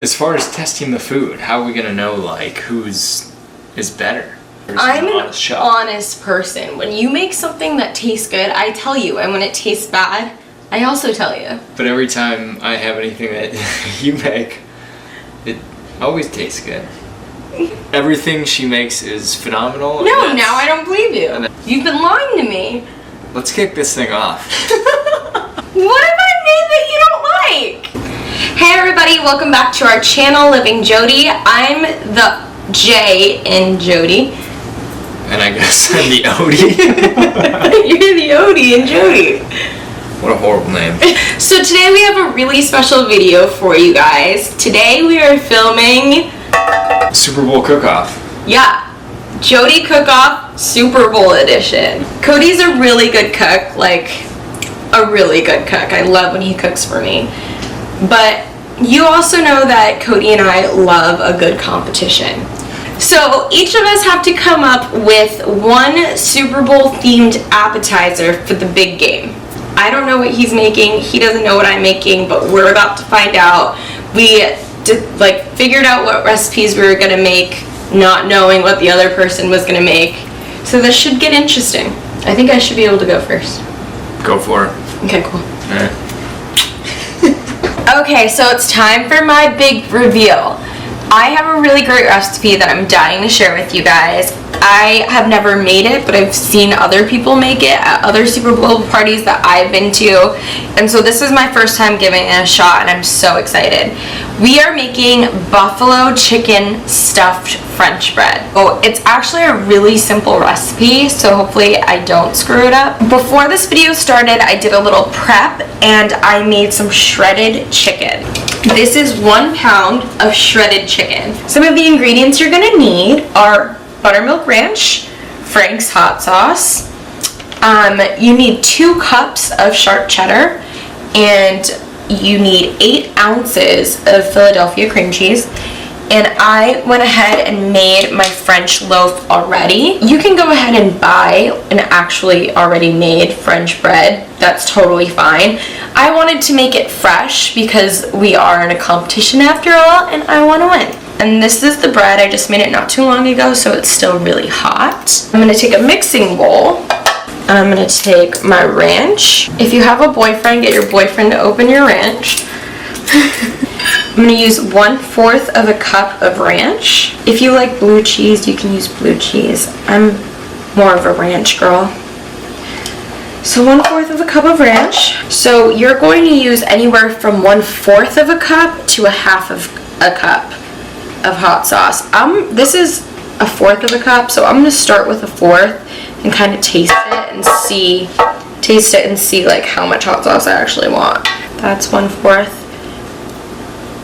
As far as testing the food, how are we gonna know like who's is better? I'm an honest person. When you make something that tastes good, I tell you, and when it tastes bad, I also tell you. But every time I have anything that you make, it always tastes good. Everything she makes is phenomenal. No, now I don't believe you. You've been lying to me. Let's kick this thing off. What have I made that you don't like? Hey everybody, welcome back to our channel, Living Jody. I'm the J in Jody. And I guess I'm the Odie. You're the Odie in Jody. What a horrible name. So today we have a really special video for you guys. Today we are filming Superbowl Cookoff. Yeah, Jody Cookoff Super Bowl edition. Cody's a really good cook, like a really good cook. I love when he cooks for me. But you also know that Cody and I love a good competition. So each of us have to come up with one Super Bowl themed appetizer for the big game. I don't know what he's making, he doesn't know what I'm making, but we're about to find out. We figured out what recipes we were gonna make, not knowing what the other person was gonna make. So this should get interesting. I think I should be able to go first. Go for it. Okay, cool. Alright. Okay, so it's time for my big reveal. I have a really great recipe that I'm dying to share with you guys. I have never made it, but I've seen other people make it at other Super Bowl parties that I've been to. And so this is my first time giving it a shot, and I'm so excited. We are making buffalo chicken stuffed French bread. Oh, it's actually a really simple recipe, so hopefully I don't screw it up. Before this video started, I did a little prep, and I made some shredded chicken. This is 1 pound of shredded chicken. Some of the ingredients you're gonna need are buttermilk ranch, Frank's hot sauce. You need 2 cups of sharp cheddar, and you need 8 ounces of Philadelphia cream cheese. And I went ahead and made my French loaf already. You can go ahead and buy an actually already made French bread. That's totally fine. I wanted to make it fresh because we are in a competition after all, and I want to win. And this is the bread. I just made it not too long ago, so it's still really hot. I'm gonna take a mixing bowl. I'm gonna take my ranch. If you have a boyfriend, get your boyfriend to open your ranch. I'm gonna use 1/4 of a cup of ranch. If you like blue cheese, you can use blue cheese. I'm more of a ranch girl. So 1/4 of a cup of ranch. So you're going to use anywhere from 1/4 of a cup to 1/2 of a cup of hot sauce. This is 1/4 of a cup, so I'm gonna start with 1/4 and kind of taste it and see like how much hot sauce I actually want. That's 1/4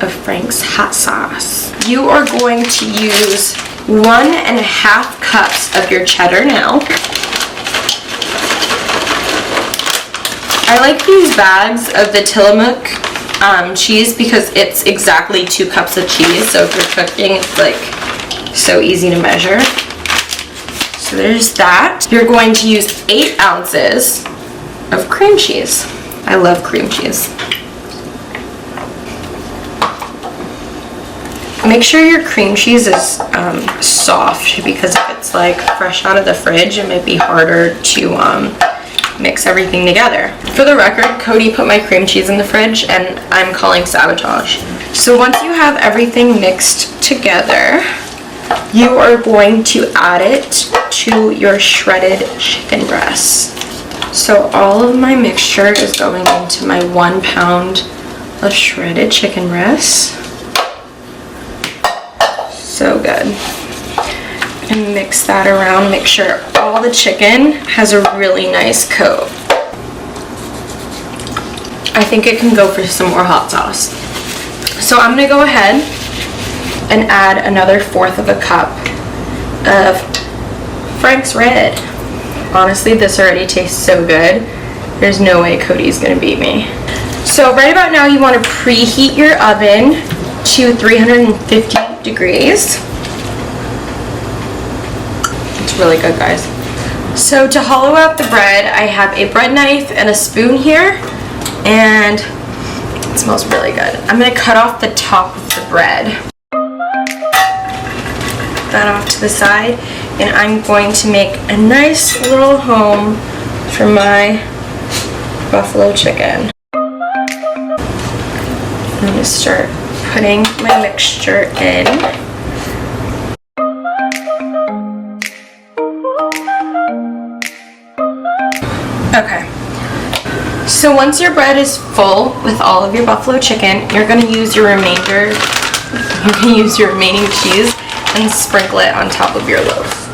of Frank's hot sauce. You are going to use 1.5 cups of your cheddar now. I like these bags of the Tillamook cheese because it's exactly 2 cups of cheese, so if you're cooking, it's like so easy to measure. So there's that. You're going to use 8 ounces of cream cheese. I love cream cheese. Make sure your cream cheese is soft, because if it's like fresh out of the fridge, it might be harder to mix everything together. For the record, Cody put my cream cheese in the fridge, and I'm calling sabotage. So once you have everything mixed together, you are going to add it to your shredded chicken breast. So all of my mixture is going into my 1 pound of shredded chicken breast. So good. And mix that around, make sure all the chicken has a really nice coat. I think it can go for some more hot sauce. So I'm gonna go ahead and add another 1/4 of a cup of Frank's Red. Honestly, this already tastes so good. There's no way Cody's gonna beat me. So right about now, you wanna preheat your oven to 350 degrees. It's really good, guys. So to hollow out the bread, I have a bread knife and a spoon here, and It smells really good. I'm gonna cut off the top of the bread. Put that off to the side, and I'm going to make a nice little home for my buffalo chicken. I'm gonna start putting my mixture in. Okay. So once your bread is full with all of your buffalo chicken, you're gonna use your remaining cheese and sprinkle it on top of your loaf.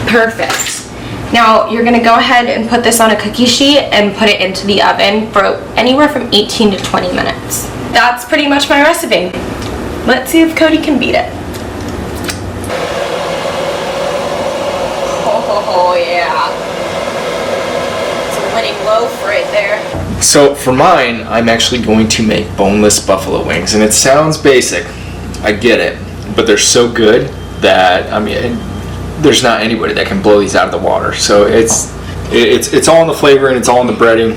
Perfect. Now you're gonna go ahead and put this on a cookie sheet and put it into the oven for anywhere from 18 to 20 minutes. That's pretty much my recipe. Let's see if Cody can beat it. Oh yeah. Winning loaf right there. So for mine, I'm actually going to make boneless buffalo wings, and it sounds basic, I get it, but they're so good that, I mean, there's not anybody that can blow these out of the water. So it's all in the flavor, and it's all in the breading,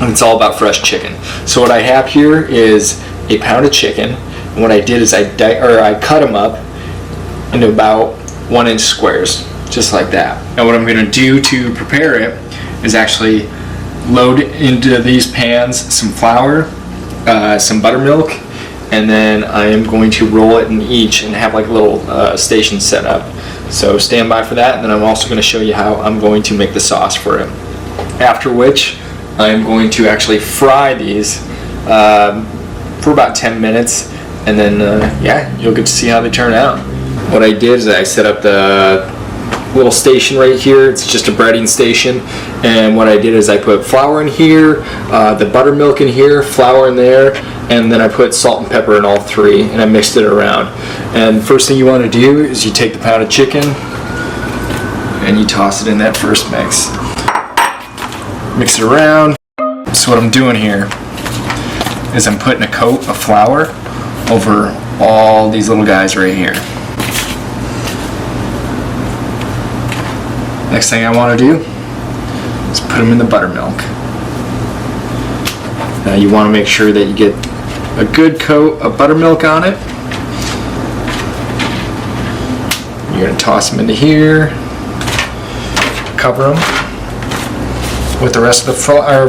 and it's all about fresh chicken. So what I have here is a pound of chicken, and what I did is I cut them up into about 1-inch squares, just like that. And what I'm going to do to prepare it is actually load into these pans some flour, some buttermilk, and then I am going to roll it in each and have like a little station set up. So stand by for that, and then I'm also going to show you how I'm going to make the sauce for it. After which, I am going to actually fry these for about 10 minutes, and then yeah, you'll get to see how they turn out. What I did is I set up the little station right here. It's just a breading station, and what I did is I put flour in here, the buttermilk in here, flour in there, and then I put salt and pepper in all three, and I mixed it around. And first thing you want to do is you take the pound of chicken and you toss it in that first mix. Mix it around. So what I'm doing here is I'm putting a coat of flour over all these little guys right here. Next thing I want to do is put them in the buttermilk. Now you want to make sure that you get a good coat of buttermilk on it. You're going to toss them into here, cover them with the rest of the flour,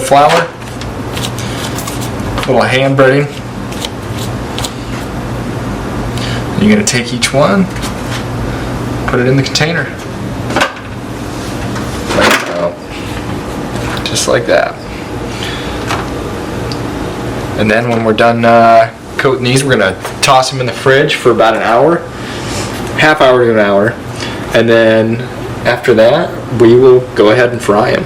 little hand breading. You're going to take each one, put it in the container. Just like that. And then when we're done coating these, we're going to toss them in the fridge for about an hour, half hour to an hour, and then after that we will go ahead and fry them.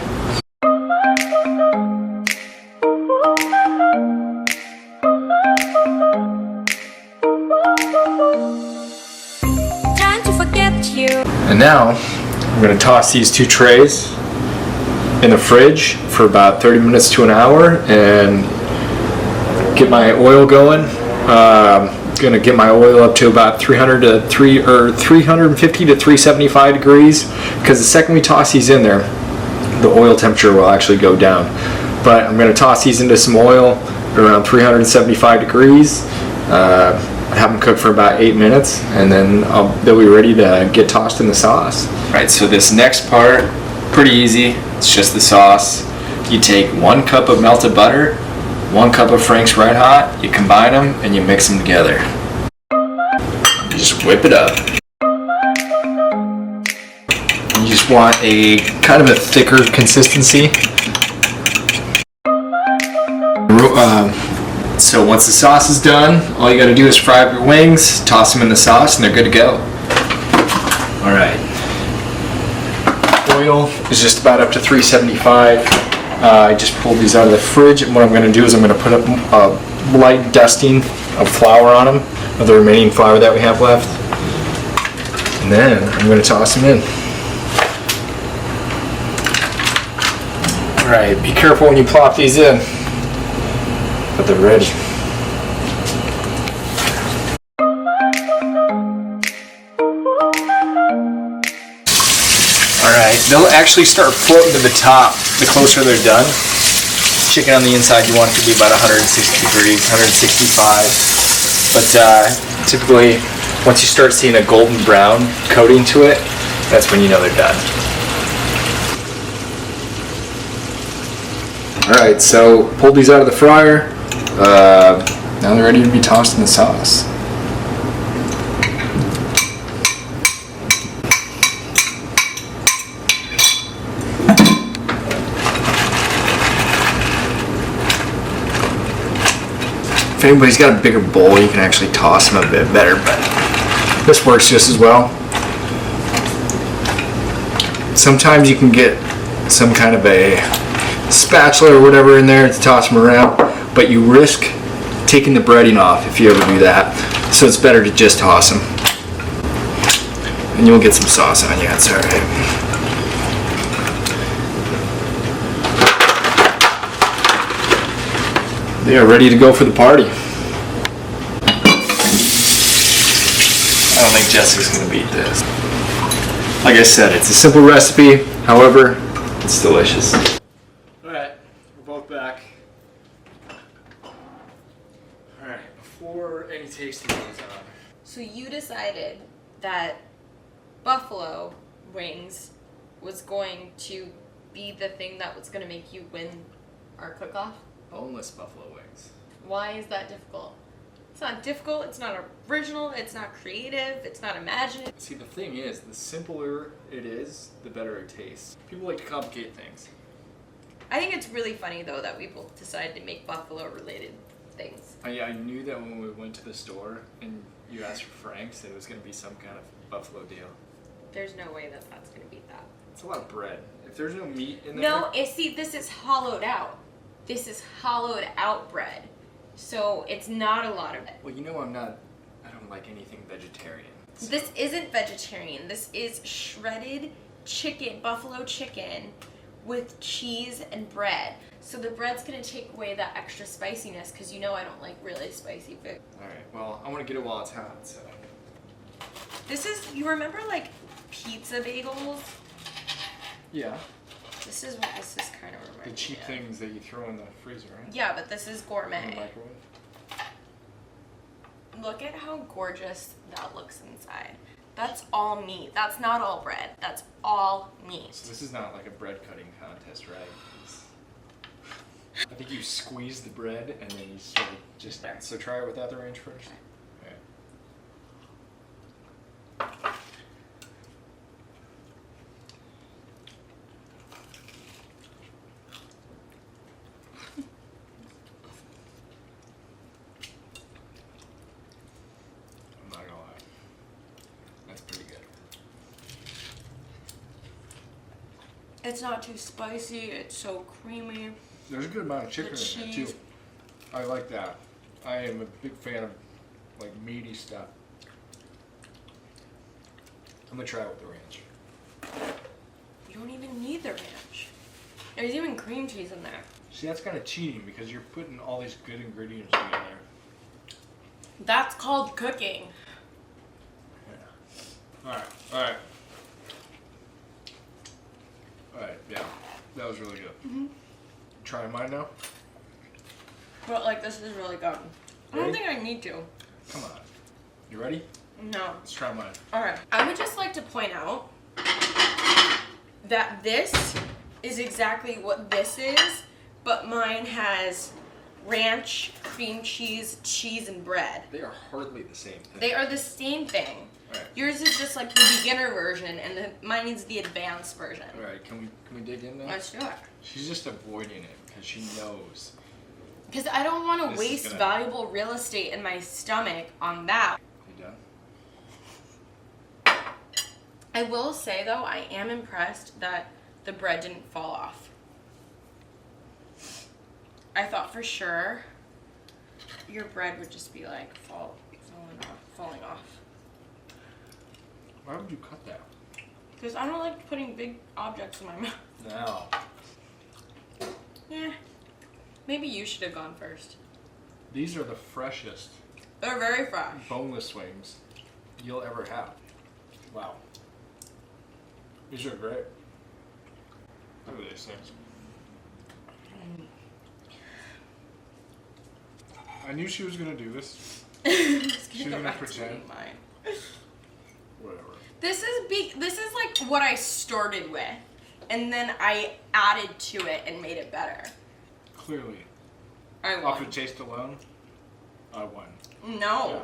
Trying to forget you. And now I'm going to toss these two trays in the fridge for about 30 minutes to an hour and get my oil going. Gonna get my oil up to about 350 to 375 degrees, because the second we toss these in there, the oil temperature will actually go down. But I'm gonna toss these into some oil around 375 degrees, have them cook for about 8 minutes, and then they'll be ready to get tossed in the sauce. Right, so this next part, pretty easy. It's just the sauce. You take 1 cup of melted butter, 1 cup of Frank's Red Hot, you combine them and you mix them together. You just whip it up. You just want a kind of a thicker consistency. So once the sauce is done, all you gotta do is fry up your wings, toss them in the sauce, and they're good to go. Alright. Oil is just about up to 375. I just pulled these out of the fridge, and what I'm going to do is I'm going to put a light dusting of flour on them, of the remaining flour that we have left, and then I'm going to toss them in. Alright, be careful when you plop these in, but they're ready. Alright, they'll actually start floating to the top the closer they're done. chicken on the inside, you want it to be about 160 degrees, 165. But typically, once you start seeing a golden brown coating to it, that's when you know they're done. Alright, so pulled these out of the fryer. Now they're ready to be tossed in the sauce. If anybody's got a bigger bowl, you can actually toss them a bit better, but this works just as well. Sometimes you can get some kind of a spatula or whatever in there to toss them around, but you risk taking the breading off if you ever do that, so it's better to just toss them. And you'll get some sauce on you, that's alright. They are ready to go for the party. I don't think Jess is going to beat this. Like I said, it's a simple recipe, however, it's delicious. Alright, we're both back. Alright, before any tasting goes on. So you decided that buffalo wings was going to be the thing that was going to make you win our cook-off? Boneless buffalo wings. Why is that difficult? It's not difficult, it's not original, it's not creative, it's not imaginative. See, the thing is, the simpler it is, the better it tastes. People like to complicate things. I think it's really funny though that we both decided to make buffalo related things. I knew that when we went to the store and you asked for Frank's, that it was going to be some kind of buffalo deal. There's no way that that's going to beat that. It's a lot of bread. If there's no meat in there... No, see, this is hollowed out. This is hollowed out bread. So it's not a lot of it. Well, you know I don't like anything vegetarian. So. This isn't vegetarian. This is shredded chicken, buffalo chicken with cheese and bread. So the bread's gonna take away that extra spiciness because you know I don't like really spicy food. Alright, well, I want to get it while it's hot, so. This is, you remember like pizza bagels? Yeah. This is what this is kind of reminding The cheap me of. things that you throw in the freezer, right? Yeah, but this is In the gourmet. microwave. Look at how gorgeous that looks inside. That's all meat. That's not all bread. That's all meat. So this is not like a bread cutting contest, right? I think you squeeze the bread and then you sort of just... So try it without the range first. Okay. I'm not gonna lie. That's pretty good. It's not too spicy. It's so creamy. There's a good amount of chicken The in there cheese. too. I like that. I am a big fan of like meaty stuff. I'm gonna try it with the ranch. You don't even need the ranch. There's even cream cheese in there. See, that's kind of cheating because you're putting all these good ingredients together. That's called cooking. Alright. Alright, yeah. That was really good. Mm-hmm. Try mine now? But like this is really good. I don't Ready? think I need to. Come on. You ready? No. Let's try mine. Alright. I would just like to point out that this is exactly what this is, but mine has ranch, cream cheese, cheese, and bread. They are hardly the same thing. They are the same thing. Alright. Yours is just like the beginner version, and mine is the advanced version. Alright, can we dig in now? Let's do it. She's just avoiding it because she knows. Because I don't want to This is waste gonna- valuable real estate in my stomach on that. You done? I will say though, I am impressed that the bread didn't fall off. I thought for sure your bread would just be like falling off. Why would you cut that? Because I don't like putting big objects in my mouth. No. Yeah. Maybe you should have gone first. These are the freshest They're very fresh. boneless wings you'll ever have. Wow. These are great. Look at these things. I knew she was gonna do this. She's gonna pretend. Whatever. This is like what I started with, and then I added to it and made it better. Clearly. I won. Off the taste alone, I won. No. Yeah.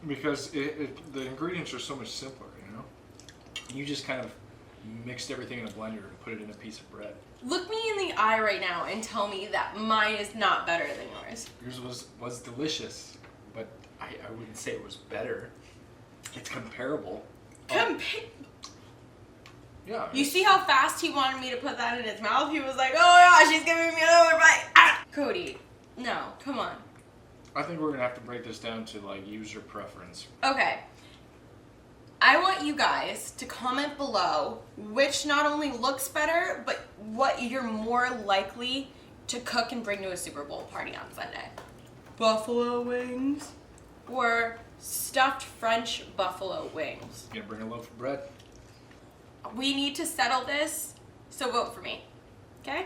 Because the ingredients are so much simpler, you know? You just kind of mixed everything in a blender and put it in a piece of bread. Look me in the eye right now and tell me that mine is not better than yours. Yours was delicious, but I wouldn't say it was better. It's comparable. Yeah. You see how fast he wanted me to put that in his mouth? He was like, oh yeah, she's giving me another bite. Ah! Cody, no, come on. I think we're gonna have to break this down to like user preference. Okay. I want you guys to comment below which not only looks better, but what you're more likely to cook and bring to a Super Bowl party on Sunday. Buffalo wings or stuffed French buffalo wings. You gonna bring a loaf of bread? We need to settle this, so vote for me. Okay?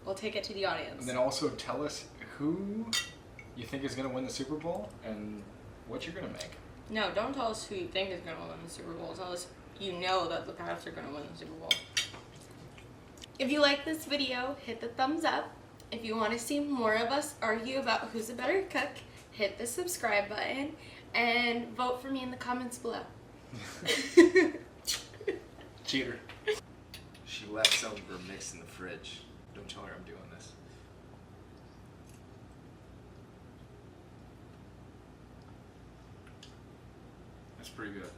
We'll take it to the audience. And then also tell us who you think is gonna win the Super Bowl and what you're gonna make. No, don't tell us who you think is going to win the Super Bowl. Tell us you know that the Pats are going to win the Super Bowl. If you like this video, hit the thumbs up. If you want to see more of us argue about who's a better cook, hit the subscribe button and vote for me in the comments below. Cheater. She left some of her mix in the fridge. Don't tell her I'm doing this. That's pretty good.